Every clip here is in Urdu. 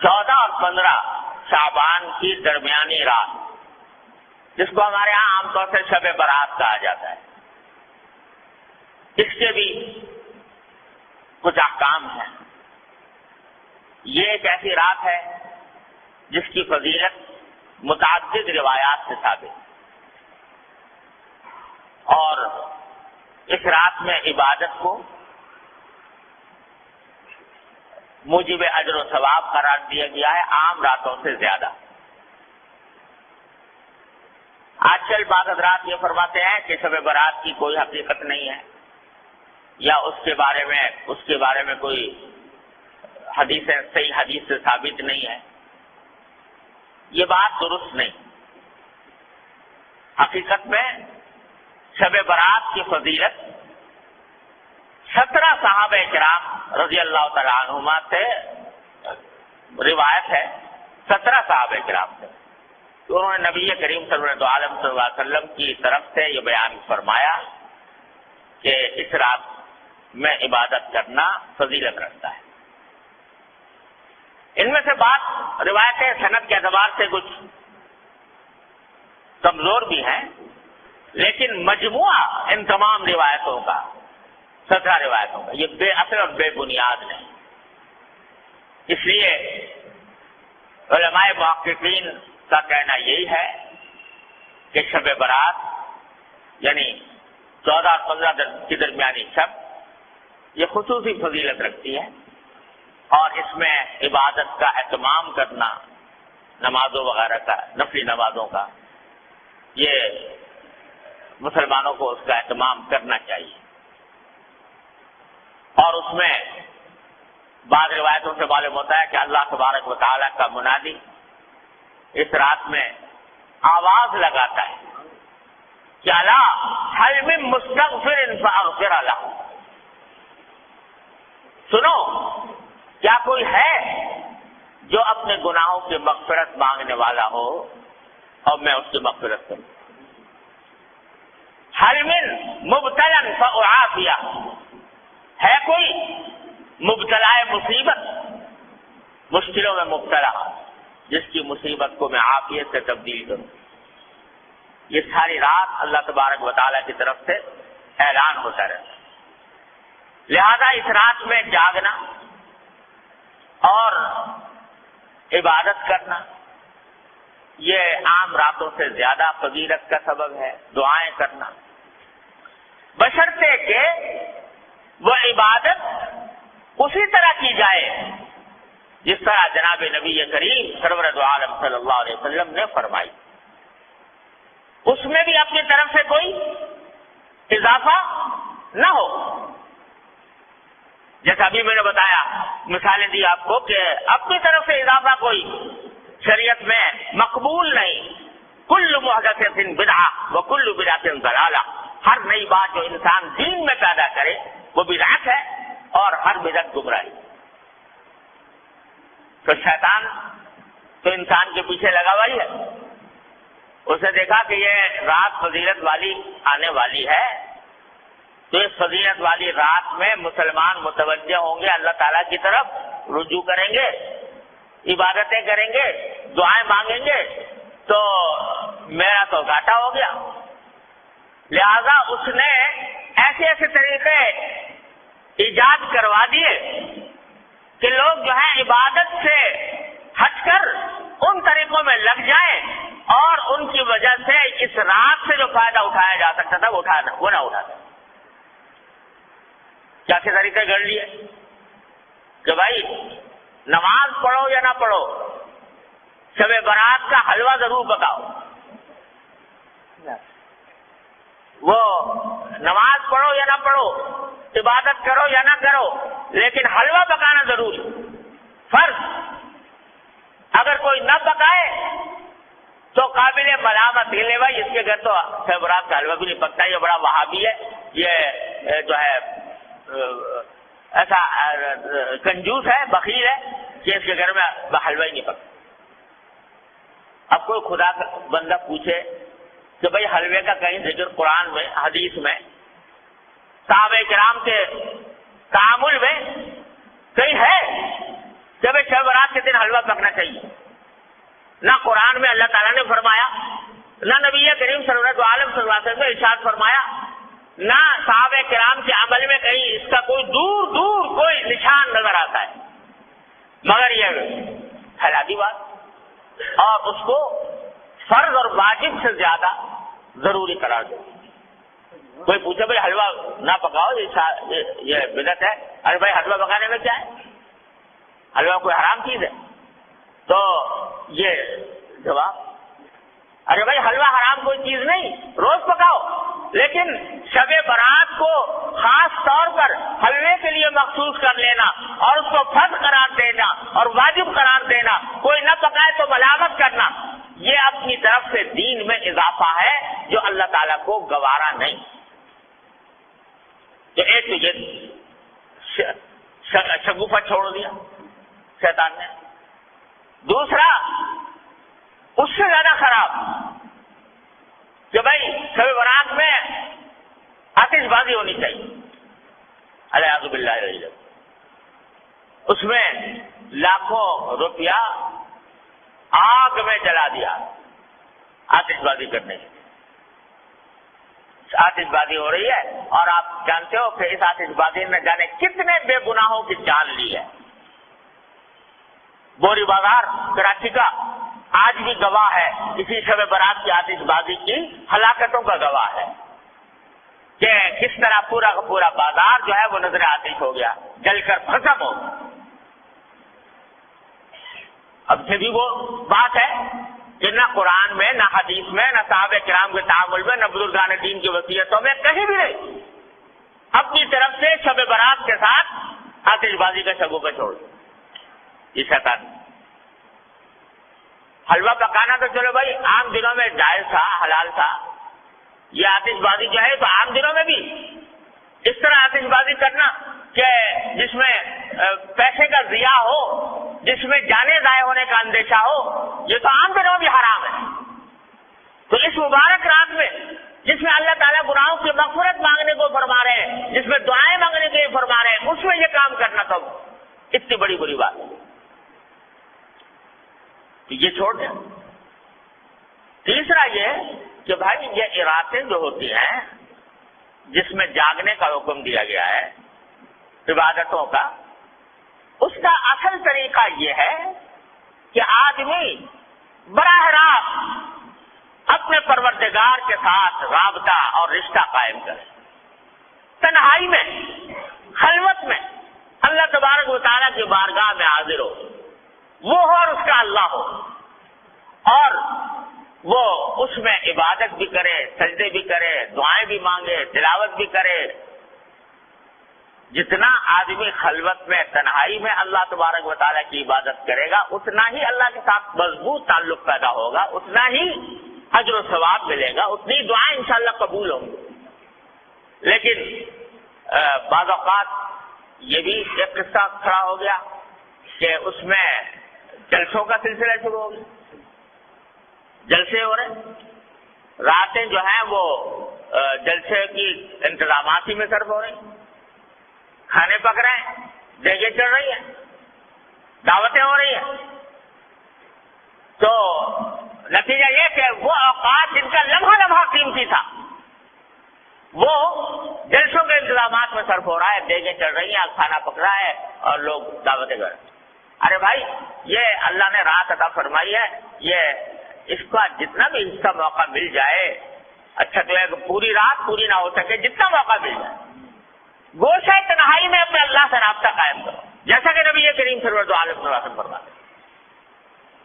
14 اور 15 شعبان کی درمیانی رات، جس کو ہمارے ہاں عام طور سے شب برات کہا جاتا ہے، اس کے بھی کچھ احکام ہیں۔ یہ ایک ایسی رات ہے جس کی فضیلت متعدد روایات سے ثابت ہے، اور اس رات میں عبادت کو موجب اجر و ثواب قرار دیا گیا ہے عام راتوں سے زیادہ۔ آج کل بعض حضرات یہ فرماتے ہیں کہ شب برات کی کوئی حقیقت نہیں ہے، یا اس کے بارے میں کوئی صحیح حدیث سے ثابت نہیں ہے۔ یہ بات درست نہیں۔ حقیقت میں شب برات کی فضیلت 17 صحابہ کرام رضی اللہ تعالیٰ عنہما سے روایت ہے، 17 صحابہ کرام سے، تو انہوں نے نبی کریم صلی اللہ علیہ وسلم کی طرف سے یہ بیان فرمایا کہ اس رات میں عبادت کرنا فضیلت رکھتا ہے۔ ان میں سے بات روایتیں سند کے اعتبار سے کچھ کمزور بھی ہیں، لیکن مجموعہ ان تمام روایتوں کا 17 روایتوں کا یہ بے اصل اور بے بنیاد نہیں۔ اس لیے علماء محققین کا کہنا یہی ہے کہ شب برات یعنی 14 اور 15 کی درمیانی شب یہ خصوصی فضیلت رکھتی ہے، اور اس میں عبادت کا اہتمام کرنا، نمازوں وغیرہ کا، نفلی نمازوں کا، یہ مسلمانوں کو اس کا اہتمام کرنا چاہیے۔ اور اس میں بعض روایتوں سے معلوم ہوتا ہے کہ اللہ تبارک و تعالیٰ کا منادی اس رات میں آواز لگاتا ہے کہ الا هل من مستغفر فاغفر له، سنو کیا کوئی ہے جو اپنے گناہوں کی مغفرت مانگنے والا ہو اور میں اس کی مغفرت کروں۔ هل من مبتلا فاعافیہ، ہے کوئی مبتلا مصیبت، مشکلوں میں مبتلا، جس کی مصیبت کو میں عافیت سے تبدیل کروں۔ یہ ساری رات اللہ تبارک و تعالیٰ کی طرف سے اعلان ہوتا رہتا ہے۔ لہذا اس رات میں جاگنا اور عبادت کرنا یہ عام راتوں سے زیادہ فضیلت کا سبب ہے۔ دعائیں کرنا، بشرطے کہ وہ عبادت اسی طرح کی جائے جس طرح جناب نبی کریم سرور دو عالم صلی اللہ علیہ وسلم نے فرمائی، اس میں بھی اپنی طرف سے کوئی اضافہ نہ ہو۔ جیسا ابھی میں نے بتایا، مثالیں دی آپ کو کہ اپنی طرف سے اضافہ کوئی شریعت میں مقبول نہیں۔ کل محدثۃ بدعہ وکل بدعۃ ضلالہ، ہر نئی بات جو انسان دین میں پیدا کرے وہ بدعت ہے، اور ہر بدعت گمراہی۔ تو شیطان تو انسان کے پیچھے لگا ہوا ہی ہے، اسے دیکھا کہ یہ رات فضیلت والی آنے والی ہے، تو اس فضیلت والی رات میں مسلمان متوجہ ہوں گے، اللہ تعالیٰ کی طرف رجوع کریں گے، عبادتیں کریں گے، دعائیں مانگیں گے، تو میرا تو گھاٹا ہو گیا۔ لہذا اس نے ایسے ایسے طریقے ایجاد کروا دیے کہ لوگ جو ہے عبادت سے ہٹ کر ان طریقوں میں لگ جائیں، اور ان کی وجہ سے اس رات سے جو فائدہ اٹھایا جا سکتا تھا وہ نہ اٹھاتا۔ کیسے طریقے گھڑ لیے کہ بھائی نماز پڑھو یا نہ پڑھو، شب برات کا حلوہ ضرور پکاؤ۔ وہ نماز پڑھو یا نہ پڑھو، عبادت کرو یا نہ کرو، لیکن حلوہ پکانا ضرور فرض۔ اگر کوئی نہ پکائے تو قابل ملامت ہے، بھائی اس کے گھر تو شب برات کا حلوہ بھی نہیں پکتا، یہ بڑا وہابی ہے، یہ جو ہے ایسا کنجوس ہے، بخیل ہے کہ اس کے گھر میں حلوہ ہی نہیں پکتا۔ اب کوئی خدا کا بندہ پوچھے کہ بھائی حلوے کا کہیں ذکر قرآن میں، حدیث میں، صحابہ کرام کے تعامل میں کہیں ہے کہ بھائی شب برات کے دن حلوہ پکنا چاہیے. نہ قرآن میں اللہ تعالیٰ نے فرمایا، نہ نبی کریم صلی اللہ علیہ وسلم نے ارشاد فرمایا، نہ صحابہ کرام کے عمل میں کہیں اس کا کوئی دور دور کوئی نشان نظر آتا ہے، مگر یہ حلالی بات اور اس کو فرض اور واجب سے زیادہ ضروری قرار دے. کوئی پوچھے بھائی حلوہ نہ پکاؤ، یہ بدعت ہے. ارے بھائی حلوہ پکانے میں کیا ہے؟ حلوہ کوئی حرام چیز ہے؟ تو یہ جواب، ارے بھائی حلوہ حرام کوئی چیز نہیں، روز پکاؤ، لیکن شب برات کو خاص طور پر حلوے کے لیے مخصوص کر لینا اور اس کو فرض قرار دینا اور واجب قرار دینا، کوئی نہ پکائے تو ملامت کرنا، یہ اپنی طرف سے دین میں اضافہ ہے جو اللہ تعالیٰ کو گوارا نہیں. تو ایک تو یہ شگوفہ چھوڑ دیا شیطان نے. دوسرا اس سے زیادہ خراب کہ بھائی شب برات میں آتش بازی ہونی چاہیے، الیاذ باللہ. اس میں لاکھوں روپیہ آگ میں جلا دیا آتش بازی کرنے کی. آتش بازی ہو رہی ہے اور آپ جانتے ہو کہ اس آتش بازی نے جانے کتنے بے گناہوں کی جان لی ہے. بوری بازار کراچی کا آج بھی گواہ ہے اسی شب برات کی آتش بازی کی ہلاکتوں کا گواہ ہے کہ کس طرح پورا کا پورا بازار جو ہے وہ نظر آتش ہو گیا، جل کر ختم ہو گیا. اب سے بھی وہ بات ہے کہ نہ قرآن میں، نہ حدیث میں، نہ صحابہ کرام کے تعامل میں، نہ بزرگان دین کی وصیتوں میں کہیں بھی نہیں اپنی طرف سے شب برات کے ساتھ آتش بازی کا شگوفہ چھوڑ دیا. یہ شیطان. حلوہ پکانا تو چلو بھائی عام دنوں میں جائز تھا، حلال تھا. یہ آتش بازی جو ہے تو عام دنوں میں بھی اس طرح آتش بازی کرنا کہ جس میں پیسے کا ضیاع ہو، جس میں جانیں ضائع ہونے کا اندیشہ ہو، یہ تو عام دنوں میں بھی حرام ہے. تو اس مبارک رات میں جس میں اللہ تعالیٰ گناہوں کی مغفرت مانگنے کو فرما رہے ہیں، جس میں دعائیں مانگنے کے لیے فرما رہے ہیں، اس میں یہ کام کرنا تو اتنی بڑی بری بات ہے. یہ چھوڑ دیں. تیسرا یہ کہ بھائی یہ ارادے جو ہوتی ہیں جس میں جاگنے کا حکم دیا گیا ہے عبادتوں کا، اس کا اصل طریقہ یہ ہے کہ آدمی براہ راست اپنے پروردگار کے ساتھ رابطہ اور رشتہ قائم کرے، تنہائی میں، خلوت میں اللہ تبارک و تعالیٰ کی بارگاہ میں حاضر ہو، وہ ہو اور اس کا اللہ ہو، اور وہ اس میں عبادت بھی کرے، سجدے بھی کرے، دعائیں بھی مانگے، تلاوت بھی کرے. جتنا آدمی خلوت میں، تنہائی میں اللہ تبارک و تعالیٰ کی عبادت کرے گا، اتنا ہی اللہ کے ساتھ مضبوط تعلق پیدا ہوگا، اتنا ہی اجر و ثواب ملے گا، اتنی دعائیں انشاءاللہ قبول ہوں گی. لیکن بعض اوقات یہ بھی ایک قصہ کھڑا ہو گیا کہ اس میں جلسوں کا سلسلہ شروع ہو گیا. جلسے ہو رہے، راتیں جو ہیں وہ جلسے کی انتظامات ہی میں صرف ہو رہی، کھانے پک رہے ہیں، دیگیں چل رہی ہیں، دعوتیں ہو رہی ہیں. تو نتیجہ یہ کہ وہ اوقات جن کا لمحہ لمحہ قیمتی تھا وہ جلسوں کے انتظامات میں صرف ہو رہا ہے، دیگیں چل رہی ہیں، کھانا پک رہا ہے اور لوگ دعوتیں کر رہے ہیں. ارے بھائی یہ اللہ نے رات عطا فرمائی ہے، یہ اس کا جتنا بھی حصہ موقع مل جائے، اچھا تو ہے کہ پوری رات پوری نہ ہو سکے، جتنا موقع مل جائے گوشہ تنہائی میں اپنے اللہ سے رابطہ قائم کرو، جیسا کہ نبی کریم صلی اللہ علیہ وسلم فرماتے.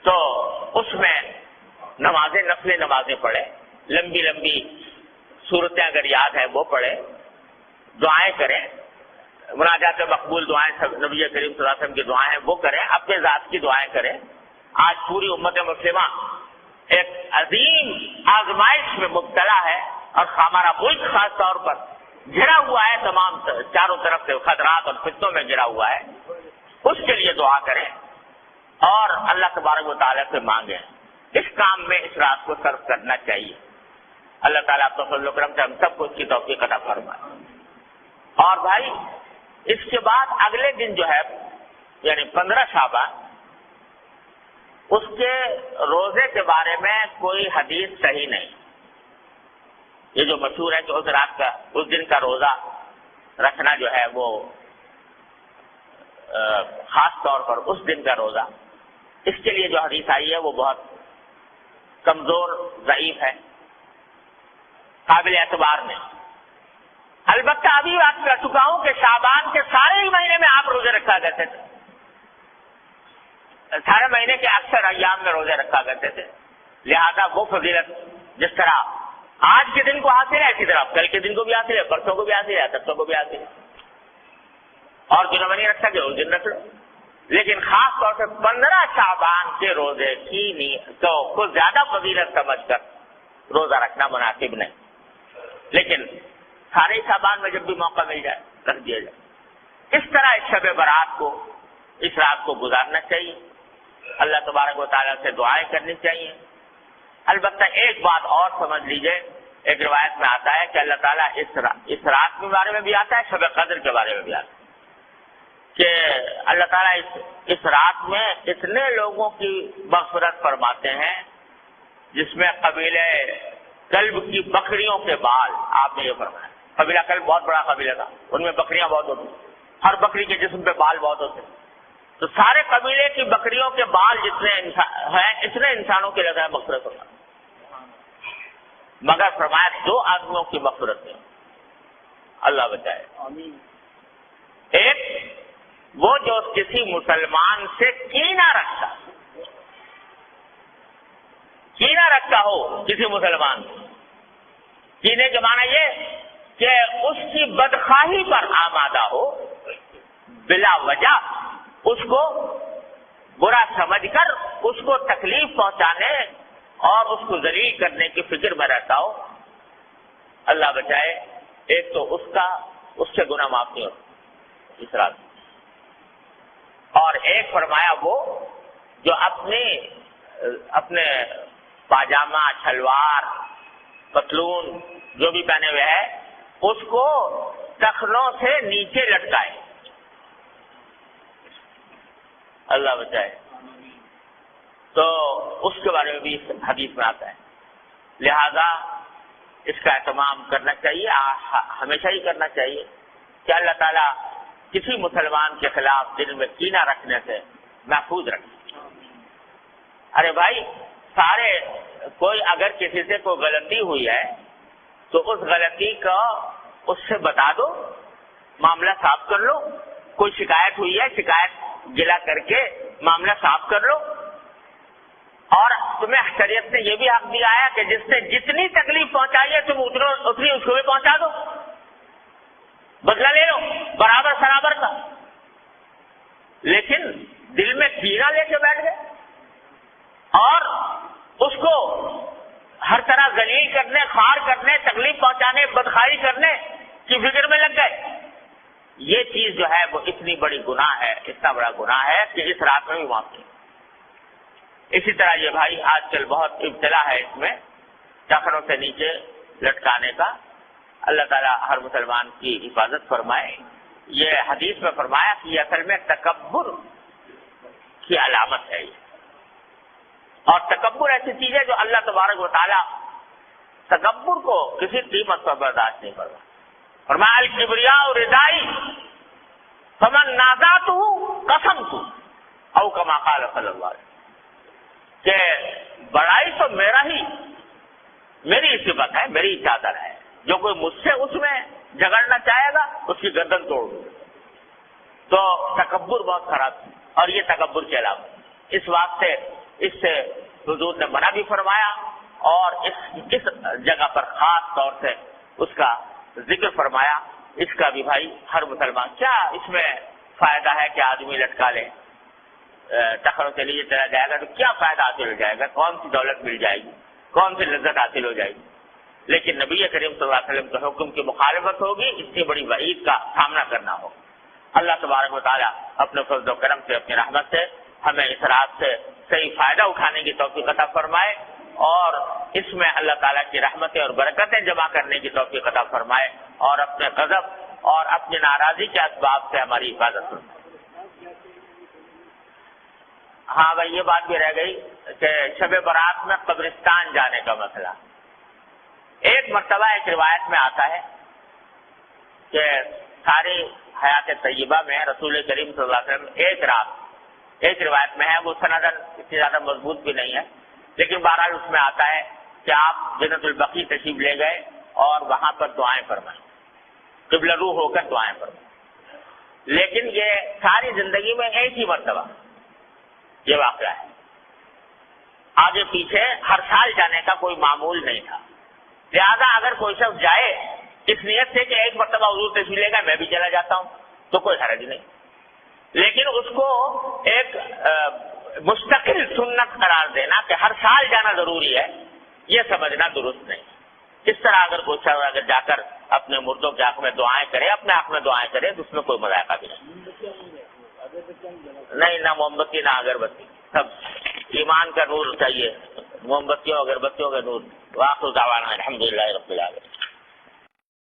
تو اس میں نمازیں، نفل نمازیں پڑھے، لمبی لمبی صورتیں اگر یاد ہیں وہ پڑھے، دعائیں کریں، مناجات مقبول دعائیں، نبی کریم صلی اللہ علیہ وسلم کی دعائیں ہیں وہ کریں، اپنے ذات کی دعائیں کریں. آج پوری امت مسلمہ ایک عظیم آزمائش میں مبتلا ہے اور ہمارا ملک خاص طور پر گھرا ہوا ہے، تمام چاروں طرف سے خطرات اور فتنوں میں گھرا ہوا ہے. اس کے لیے دعا کریں اور اللہ تبارک و تعالیٰ سے مانگیں. اس کام میں اس رات کو صرف کرنا چاہیے. اللہ تعالیٰ آپ فضل و کرم سے ہم سب کو اس کی توفیق عطا فرمائے. اور بھائی اس کے بعد اگلے دن جو ہے یعنی 15 شعبان، اس کے روزے کے بارے میں کوئی حدیث صحیح نہیں. یہ جو مشہور ہے کہ اس رات کا اس دن کا روزہ رکھنا جو ہے وہ خاص طور پر اس دن کا روزہ، اس کے لیے جو حدیث آئی ہے وہ بہت کمزور ضعیف ہے، قابل اعتبار نہیں. البتہ ابھی بات کر چکا ہوں کہ شعبان کے سارے ہی مہینے میں آپ روزے رکھا کرتے تھے، سارے مہینے کے اکثر ایام میں روزے رکھا کرتے تھے. لہذا وہ فضیلت جس طرح آج کے دن کو حاصل ہے اسی طرح کل کے دن کو بھی حاصل ہے، پرسوں کو بھی حاصل ہے، ترسوں کو بھی حاصل ہے. اور دنوں میں نہیں رکھ سکے اس دن رکھ لو. لیکن خاص طور سے 15 شعبان کے روزے کی تو کچھ زیادہ فضیلت سمجھ کر روزہ رکھنا مناسب نہیں. لیکن سارے شعبان میں جب بھی موقع مل جائے رکھ دیا جائے. اس طرح اس شب برات کو، اس رات کو گزارنا چاہیے. اللہ تبارک و تعالیٰ سے دعائیں کرنی چاہیے. البتہ ایک بات اور سمجھ لیجئے، ایک روایت میں آتا ہے کہ اللہ تعالیٰ اس رات کے بارے میں بھی آتا ہے، شب قدر کے بارے میں بھی آتا ہے کہ اللہ تعالیٰ اس رات میں اتنے لوگوں کی مغفرت فرماتے ہیں جس میں قبیلہ کلب کی بکریوں کے بال، آپ نے یہ فرمایا. قبیلہ کلب بہت بڑا قبیلہ تھا، ان میں بکریاں بہت ہوتی، ہر بکری کے جسم پہ بال بہت ہوتے. تو سارے قبیلے کی بکریوں کے بال جتنے ہیں اتنے انسانوں کے لگا مغفرت ہوگا، مگر فرمایا 2 آدمیوں کی مغفرت نہیں. اللہ بچائے. ایک وہ جو کسی مسلمان سے کینہ رکھتا ہو کسی مسلمان سے. کینے کے معنی یہ کہ اس کی بدخواہی پر آمادہ ہو، بلا وجہ اس کو برا سمجھ کر اس کو تکلیف پہنچانے اور اس کو ذلیل کرنے کی فکر میں رہتا ہو. اللہ بچائے. ایک تو اس سے گناہ معاف نہیں ہوتا اس رات. اور ایک فرمایا وہ جو اپنے پاجامہ، شلوار، پتلون جو بھی پہنے ہوئے ہے اس کو ٹخنوں سے نیچے لٹکائے. اللہ بچائے. تو اس کے بارے میں بھی حدیث میں آتا ہے. لہذا اس کا اہتمام کرنا چاہیے، ہمیشہ ہی کرنا چاہیے کہ اللہ تعالیٰ کسی مسلمان کے خلاف دل میں کینہ رکھنے سے محفوظ رکھے. ارے بھائی، کوئی اگر کسی سے کوئی غلطی ہوئی ہے تو اس غلطی کا اس سے بتا دو، معاملہ صاف کر لو. کوئی شکایت ہوئی ہے، شکایت گلا کر کے معاملہ صاف کر لو. اور تمہیں شریعت نے یہ بھی حق دیا ہے کہ جس سے جتنی تکلیف پہنچائی ہے تم اتنی اس کو بھی پہنچا دو، بدلہ لے لو برابر سرابر کا. لیکن دل میں کینہ لے کے بیٹھ گئے اور اس کو ہر طرح ذلیل کرنے، خوار کرنے، تکلیف پہنچانے، بدخواہی کرنے کی فکر میں لگ گئے. یہ چیز جو ہے وہ اتنی بڑی گناہ ہے، اتنا بڑا گناہ ہے کہ اس رات میں بھی معاف نہیں. اسی طرح یہ بھائی آج کل بہت ابتلا ہے اس میں ٹخنوں سے نیچے لٹکانے کا. اللہ تعالیٰ ہر مسلمان کی حفاظت فرمائے. یہ حدیث میں فرمایا کہ یہ اصل میں تکبر کی علامت ہے. اور تکبر ایسی چیز ہے جو اللہ تبارک و تعالیٰ تکبر کو کسی قیمت پر برداشت نہیں کرتا. فرمایا الکبریاء ردائی فمن نازعتہ قسمت او کما قال صلی اللہ علیہ وسلم، کہ بڑائی تو میری صفت ہے، میری چادر ہے. جو کوئی مجھ سے اس میں جھگڑنا چاہے گا اس کی گردن توڑ دوں. تو تکبر بہت خراب ہے اور یہ تکبر کے علاوہ اس واسطے اس سے حضور نے منع بھی فرمایا اور اس جگہ پر خاص طور سے اس کا ذکر فرمایا. اس کا بھی بھائی ہر مسلمان، کیا اس میں فائدہ ہے کہ آدمی لٹکا لے، ٹخنوں سے لیے چلا جائے گا تو کیا فائدہ حاصل ہو جائے گا، کون سی دولت مل جائے گی، کون سی لذت حاصل ہو جائے گی. لیکن نبی کریم صلی اللہ علیہ وسلم کے حکم کی مخالفت ہوگی، اتنی بڑی وعید کا سامنا کرنا ہوگا. اللہ تبارک و تعالیٰ اپنے فضل و کرم سے، اپنی رحمت سے ہمیں اس رات سے صحیح فائدہ اٹھانے کی توفیق عطا فرمائے اور اس میں اللہ تعالیٰ کی رحمتیں اور برکتیں جمع کرنے کی توفیق عطا فرمائے اور اپنے غضب اور اپنی ناراضی کے اسباب سے ہماری حفاظت فرمائے. ہاں بھائی یہ بات بھی رہ گئی کہ شب برات میں قبرستان جانے کا مسئلہ. ایک مرتبہ ایک روایت میں آتا ہے کہ ساری حیات طیبہ میں رسول کریم صلی اللہ علیہ وسلم ایک رات، ایک روایت میں ہے، وہ سندن اتنی زیادہ مضبوط بھی نہیں ہے، لیکن بہرحال اس میں آتا ہے کہ آپ جنت البقیع تشریف لے گئے اور وہاں پر دعائیں فرمائیں، قبلہ رو ہو کر دعائیں فرمائیں. لیکن یہ ساری زندگی میں ایک ہی مرتبہ یہ واقعہ ہے، آگے پیچھے ہر سال جانے کا کوئی معمول نہیں تھا. لہذا اگر کوئی شخص جائے اس نیت سے کہ ایک مرتبہ حضور تشریف لے گا میں بھی چلا جاتا ہوں تو کوئی حرج نہیں، لیکن اس کو ایک مستقل سنت قرار دینا کہ ہر سال جانا ضروری ہے، یہ سمجھنا درست نہیں. اس طرح اگر کوئی شخص اگر جا کر اپنے مردوں کے حق میں دعائیں کرے، اپنے حق میں دعائیں کرے تو اس میں کوئی مذائقہ بھی نہیں، نہ موم بتی نہ اگربتی، سب ایمان کا نور چاہیے، موم بتیوں اگربتیوں کا نور. واخر دعوانا الحمدللہ رب العالمین.